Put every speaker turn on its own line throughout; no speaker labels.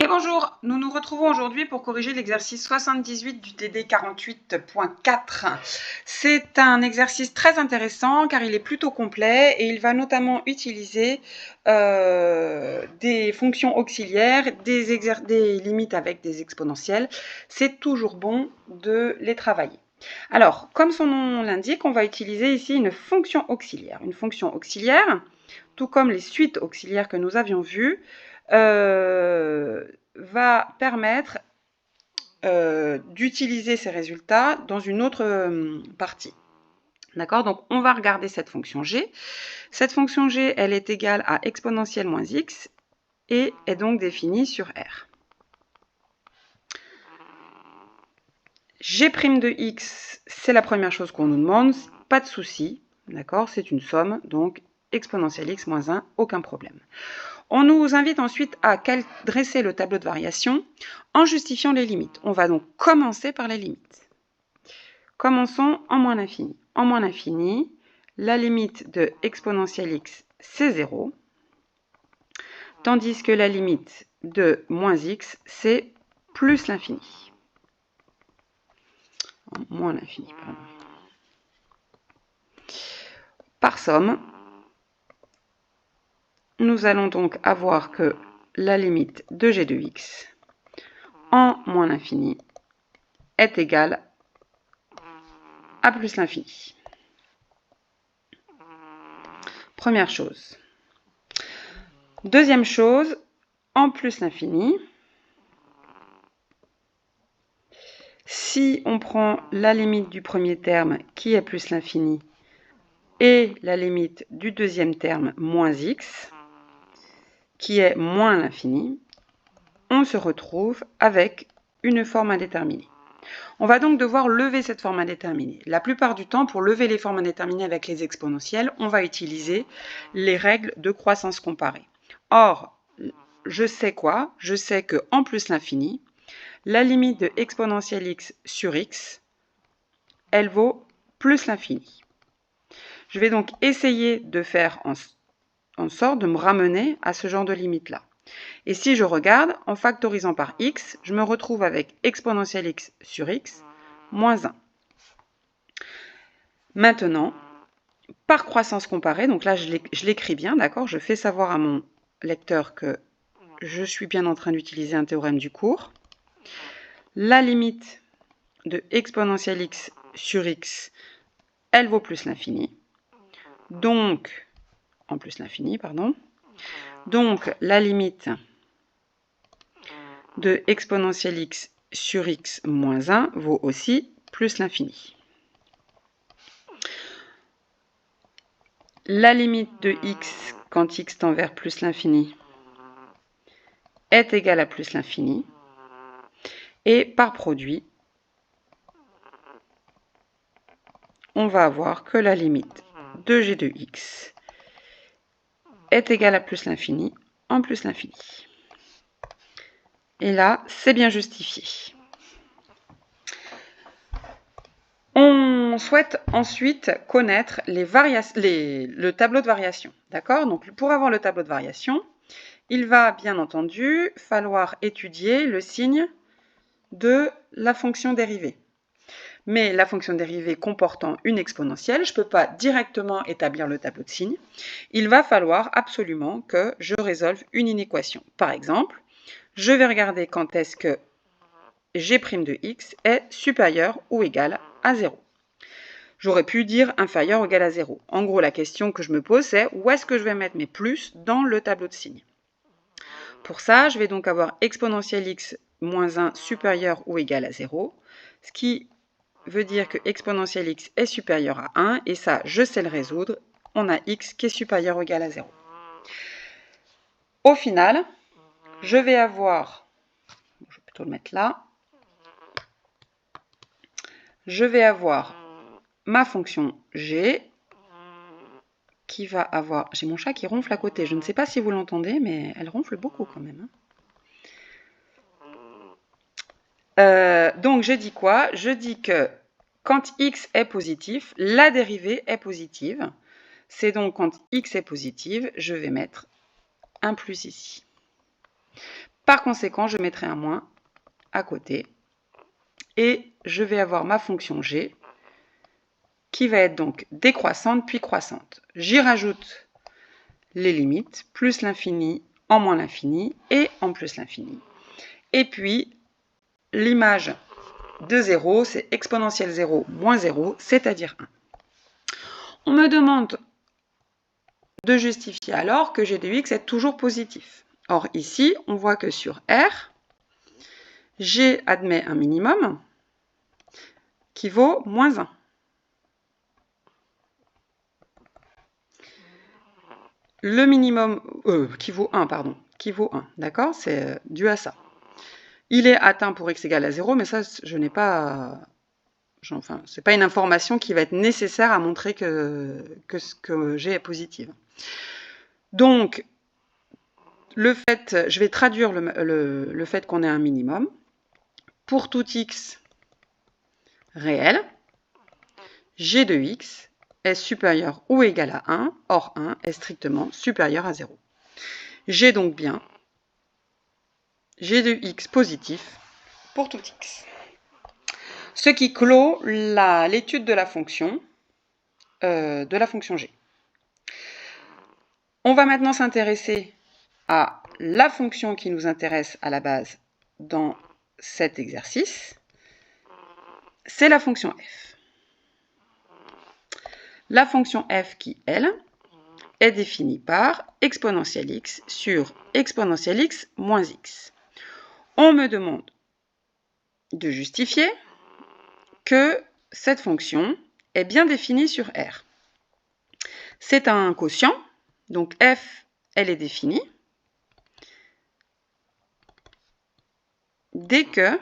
Et bonjour, nous nous retrouvons aujourd'hui pour corriger l'exercice 78 du TD 48.4. C'est un exercice très intéressant car il est plutôt complet et il va notamment utiliser des fonctions auxiliaires, des limites avec des exponentielles. C'est toujours bon de les travailler. Alors, comme son nom l'indique, on va utiliser ici une fonction auxiliaire. Une fonction auxiliaire, tout comme les suites auxiliaires que nous avions vues, va permettre d'utiliser ces résultats dans une autre partie. D'accord? Donc, on va regarder cette fonction g. Cette fonction g, elle est égale à exponentielle moins x et est donc définie sur R. G' de x, c'est la première chose qu'on nous demande, pas de souci, d'accord? C'est une somme, donc exponentielle x moins 1, aucun problème. On nous invite ensuite à dresser le tableau de variation en justifiant les limites. On va donc commencer par les limites. Commençons en moins l'infini. En moins l'infini, la limite de exponentielle x, c'est 0, tandis que la limite de moins x, c'est plus l'infini. Moins l'infini, pardon. Par somme, nous allons donc avoir que la limite de g de x en moins l'infini est égale à plus l'infini. Première chose. Deuxième chose, en plus l'infini, si on prend la limite du premier terme qui est plus l'infini et la limite du deuxième terme moins x, qui est moins l'infini, on se retrouve avec une forme indéterminée. On va donc devoir lever cette forme indéterminée. La plupart du temps, pour lever les formes indéterminées avec les exponentielles, on va utiliser les règles de croissance comparée. Or, je sais quoi? Je sais que en plus l'infini, la limite de exponentielle x sur x, elle vaut plus l'infini. Je vais donc essayer de faire en sorte de me ramener à ce genre de limite-là. Et si je regarde, en factorisant par x, je me retrouve avec exponentielle x sur x moins 1. Maintenant, par croissance comparée, donc là je l'écris bien, d'accord? Je fais savoir à mon lecteur que je suis bien en train d'utiliser un théorème du cours. La limite de exponentielle x sur x, elle vaut plus l'infini. Donc, en plus l'infini, pardon. Donc, la limite de exponentielle x sur x moins 1 vaut aussi plus l'infini. La limite de x quand x tend vers plus l'infini est égale à plus l'infini. Et par produit, on va avoir que la limite de g de x est égale à plus l'infini en plus l'infini. Et là, c'est bien justifié. On souhaite ensuite connaître le tableau de variation. D'accord? Donc, pour avoir le tableau de variation, il va bien entendu falloir étudier le signe de la fonction dérivée. Mais la fonction dérivée comportant une exponentielle, je ne peux pas directement établir le tableau de signes. Il va falloir absolument que je résolve une inéquation. Par exemple, je vais regarder quand est-ce que g' de x est supérieur ou égal à 0. J'aurais pu dire inférieur ou égal à 0. En gros, la question que je me pose, c'est où est-ce que je vais mettre mes plus dans le tableau de signes. Pour ça, je vais donc avoir exponentielle x moins 1 supérieur ou égal à 0, ce qui veut dire que exponentielle x est supérieur à 1, et ça, je sais le résoudre. On a x qui est supérieur ou égal à 0. Au final, je vais avoir, je vais plutôt le mettre là, je vais avoir ma fonction g qui va avoir... J'ai mon chat qui ronfle à côté. Je ne sais pas si vous l'entendez, mais elle ronfle beaucoup quand même. Donc, je dis quoi? Je dis que quand x est positif, la dérivée est positive. C'est donc quand x est positive, je vais mettre un plus ici. Par conséquent, je mettrai un moins à côté. Et je vais avoir ma fonction g qui va être donc décroissante puis croissante. J'y rajoute les limites, plus l'infini, en moins l'infini et en plus l'infini. Et puis, l'image de 0, c'est exponentielle 0 moins 0, c'est-à-dire 1. On me demande de justifier alors que g de x est toujours positif. Or, ici, on voit que sur R, g admet un minimum qui vaut moins 1. Le minimum, qui vaut 1, pardon, qui vaut 1, d'accord? C'est dû à ça. Il est atteint pour x égale à 0, mais ça, je n'ai pas... Enfin, ce n'est pas une information qui va être nécessaire à montrer que g est positive. Donc, je vais traduire le fait qu'on ait un minimum. Pour tout x réel, g de x est supérieur ou égal à 1, or 1 est strictement supérieur à 0. J'ai donc bien g de x positif pour tout x. Ce qui clôt l'étude de la fonction g. On va maintenant s'intéresser à la fonction qui nous intéresse à la base dans cet exercice. C'est la fonction f. La fonction f qui, elle, est définie par exponentielle x sur exponentielle x moins x. On me demande de justifier que cette fonction est bien définie sur R. C'est un quotient, donc f, elle est définie dès que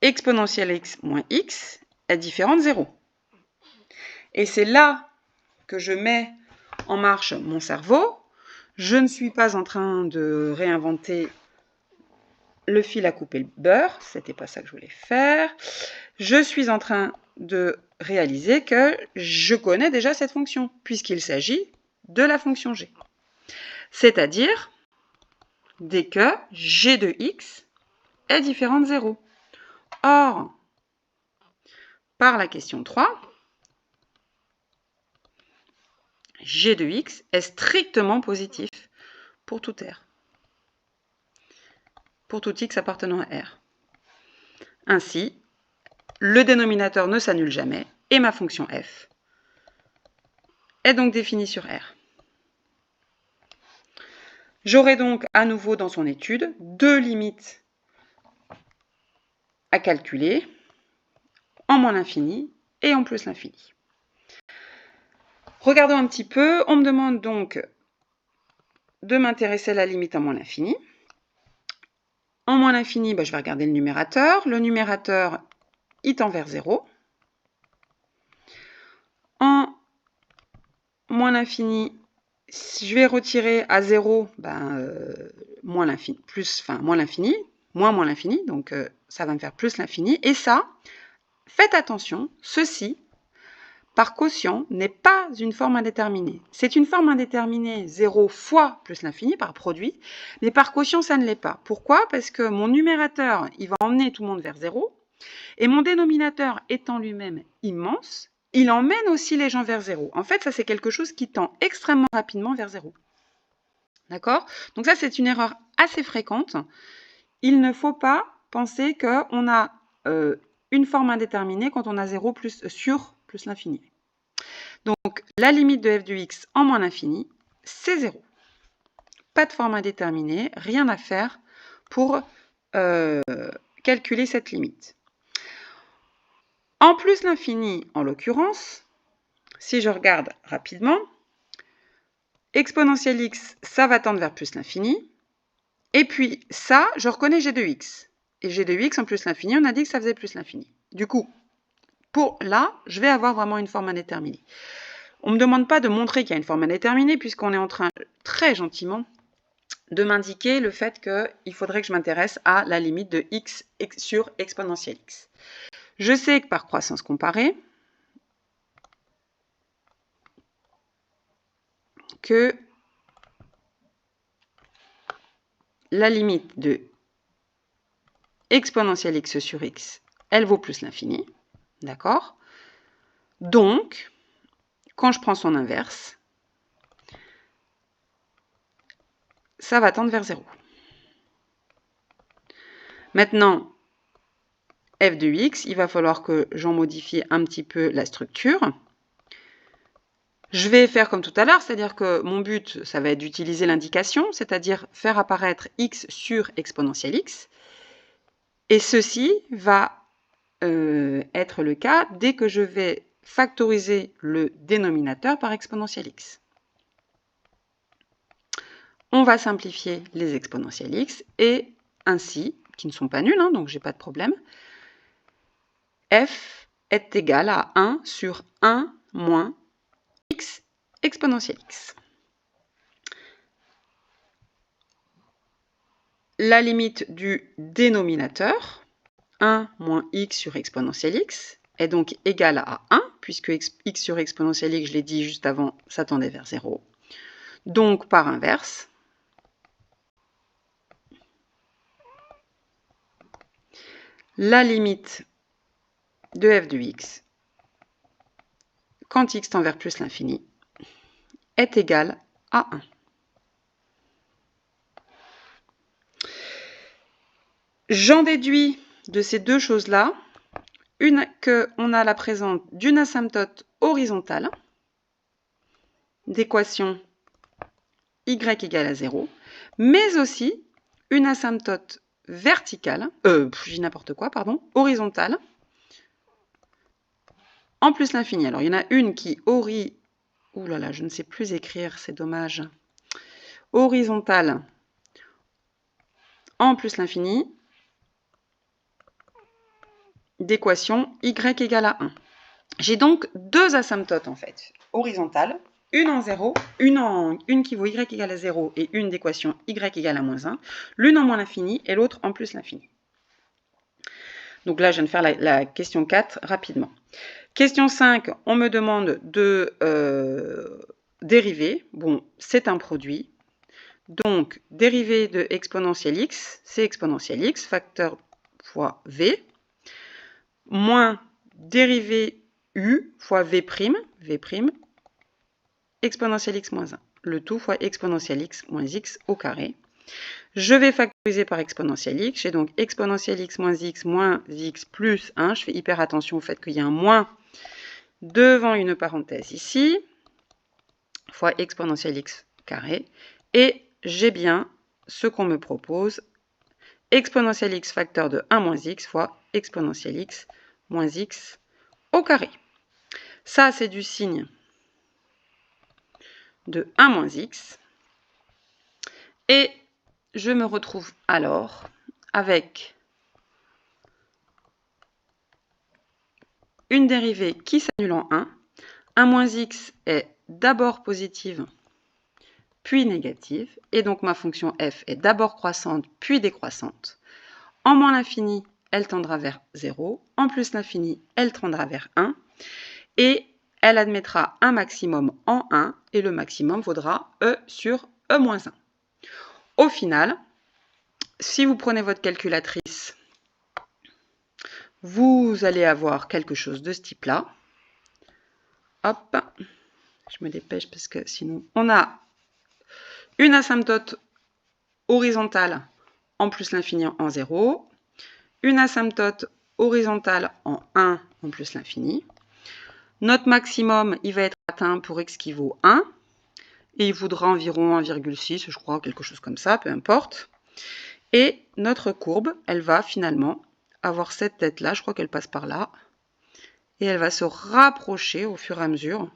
exponentielle x moins x est différent de 0. Et c'est là que je mets en marche mon cerveau. Je ne suis pas en train de réinventer le fil à couper le beurre, c'était pas ça que je voulais faire. Je suis en train de réaliser que je connais déjà cette fonction, puisqu'il s'agit de la fonction g. C'est-à-dire dès que g de x est différent de 0. Or, par la question 3, g de x est strictement positif pour tout R. Pour tout x appartenant à R. Ainsi, le dénominateur ne s'annule jamais et ma fonction f est donc définie sur R. J'aurai donc à nouveau dans son étude deux limites à calculer, en moins l'infini et en plus l'infini. Regardons un petit peu, on me demande donc de m'intéresser à la limite en moins l'infini. En moins l'infini, je vais regarder le numérateur. Le numérateur, il tend vers 0. En moins l'infini, je vais retirer à 0 moins l'infini, moins l'infini, donc ça va me faire plus l'infini. Et ça, faites attention, ceci, par quotient, n'est pas une forme indéterminée. C'est une forme indéterminée 0 fois plus l'infini par produit, mais par quotient, ça ne l'est pas. Pourquoi? Parce que mon numérateur, il va emmener tout le monde vers 0, et mon dénominateur étant lui-même immense, il emmène aussi les gens vers 0. En fait, ça, c'est quelque chose qui tend extrêmement rapidement vers 0. D'accord? Donc ça, c'est une erreur assez fréquente. Il ne faut pas penser qu'on a une forme indéterminée quand on a 0 sur plus l'infini. Donc, la limite de f de x en moins l'infini, c'est 0. Pas de forme indéterminée, rien à faire pour calculer cette limite. En plus l'infini, en l'occurrence, si je regarde rapidement, exponentielle x, ça va tendre vers plus l'infini. Et puis ça, je reconnais g de x. Et g de x en plus l'infini, on a dit que ça faisait plus l'infini. Du coup, pour là, je vais avoir vraiment une forme indéterminée. On ne me demande pas de montrer qu'il y a une forme indéterminée, puisqu'on est en train, très gentiment, de m'indiquer le fait qu'il faudrait que je m'intéresse à la limite de x sur exponentielle x. Je sais que par croissance comparée, que la limite de exponentielle x sur x, elle vaut plus l'infini. D'accord? Donc, quand je prends son inverse, ça va tendre vers 0. Maintenant, f de x, il va falloir que j'en modifie un petit peu la structure. Je vais faire comme tout à l'heure, c'est-à-dire que mon but, ça va être d'utiliser l'indication, c'est-à-dire faire apparaître x sur exponentielle x. Et ceci va être le cas dès que je vais factoriser le dénominateur par exponentielle x. On va simplifier les exponentielles x et ainsi, qui ne sont pas nulles, hein, donc j'ai pas de problème, f est égal à 1 sur 1 moins x exponentielle x. La limite du dénominateur, 1 moins x sur exponentielle x, est donc égale à 1, puisque x sur exponentielle x, je l'ai dit juste avant, ça tendait vers 0. Donc, par inverse, la limite de f de x, quand x tend vers plus l'infini, est égale à 1. J'en déduis de ces deux choses-là qu'on a la présence d'une asymptote horizontale d'équation y égale à 0, mais aussi une asymptote verticale, je dis n'importe quoi, pardon, horizontale, en plus l'infini. Alors, il y en a une qui ouh là là, je ne sais plus écrire, c'est dommage. Horizontale en plus l'infini d'équation y égale à 1. J'ai donc deux asymptotes en fait, horizontales, une en 0, une qui vaut y égale à 0 et une d'équation y égale à moins 1, l'une en moins l'infini et l'autre en plus l'infini. Donc là, je viens de faire la question 4 rapidement. Question 5, on me demande de dériver. Bon, c'est un produit. Donc, dérivée de exponentielle x, c'est exponentielle x, facteur fois v, moins dérivée u fois v', exponentielle x moins 1. Le tout fois exponentielle x moins x au carré. Je vais factoriser par exponentielle x. J'ai donc exponentielle x moins x plus 1. Je fais hyper attention au fait qu'il y a un moins devant une parenthèse ici, fois exponentielle x carré. Et j'ai bien ce qu'on me propose, exponentielle x facteur de 1 moins x fois exponentielle x moins x au carré. Ça, c'est du signe de 1 moins x. Et je me retrouve alors avec une dérivée qui s'annule en 1. 1 moins x est d'abord positive, puis négative. Et donc ma fonction f est d'abord croissante, puis décroissante. En moins l'infini, elle tendra vers 0. En plus l'infini, elle tendra vers 1. Et elle admettra un maximum en 1. Et le maximum vaudra e sur e moins 1. Au final, si vous prenez votre calculatrice, vous allez avoir quelque chose de ce type-là. Hop, je me dépêche parce que sinon, on a une asymptote horizontale en plus l'infini en 0, une asymptote horizontale en 1 en plus l'infini. Notre maximum, il va être atteint pour x qui vaut 1, et il vaudra environ 1,6, je crois, quelque chose comme ça, peu importe. Et notre courbe, elle va finalement avoir cette tête-là, je crois qu'elle passe par là, et elle va se rapprocher au fur et à mesure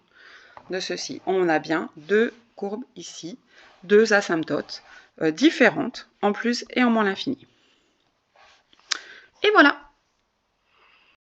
de ceci. On a bien deux courbes ici, deux asymptotes différentes, en plus et en moins l'infini. Et voilà!